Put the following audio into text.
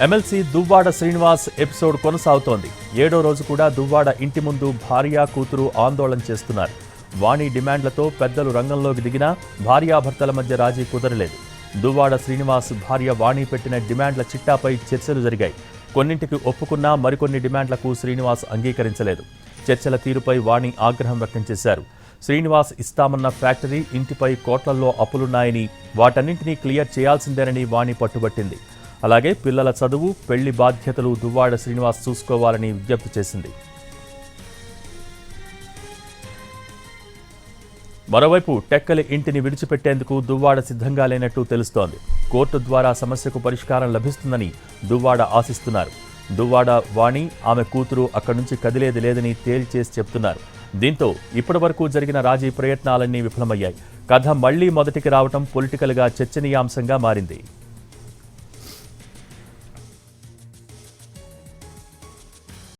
MLC Duvvada Srinivas episode కొనసాగుతోంది. 7వ రోజు కూడా దువ్వాడ ఇంటి ముందు భార్య కూతురు ఆందోళన చేస్తున్నారు. వాణి డిమాండ్లతో పెద్దలు రంగంలోకి దిగినా భార్యాభర్తల మధ్య రాజీ కుదరలేదు. దువ్వాడ శ్రీనివాస్ భార్య వాణి పెట్టిన డిమాండ్ల చిట్టాపై చర్చలు జరిగాయి. కొన్నింటికి ఒప్పుకున్నా మరికొన్ని డిమాండ్లకు శ్రీనివాస్ అంగీకరించలేదు. చర్చల తీరుపై వాణి ఆగ్రహం వ్యక్తం చేశారు. శ్రీనివాస్ ఇస్తామన్న ఫ్యాక్టరీ, ఇంటిపై కోట్లల్లో అప్పులున్నాయని, వాటన్నింటినీ క్లియర్ చేయాల్సిందేనని వాణి పట్టుబట్టింది. అలాగే పిల్లల చదువు, పెళ్లి బాధ్యతలు దువ్వాడ శ్రీనివాస్ చూసుకోవాలని విజ్ఞప్తి చేసింది. మరోవైపు టెక్కలి ఇంటిని విడిచిపెట్టేందుకు దువ్వాడ సిద్ధంగా లేనట్టు తెలుస్తోంది. కోర్టు ద్వారా సమస్యకు పరిష్కారం లభిస్తుందని దువ్వాడ ఆశిస్తున్నారు. దువ్వాడ వాణి, ఆమె కూతురు అక్కడి నుంచి కదిలేది లేదని తేల్చేసి చెప్తున్నారు. దీంతో ఇప్పటివరకు జరిగిన రాజీ ప్రయత్నాలన్నీ విఫలమయ్యాయి. కథ మళ్లీ మొదటికి రావటం పొలిటికల్గా చర్చనీయాంశంగా మారింది.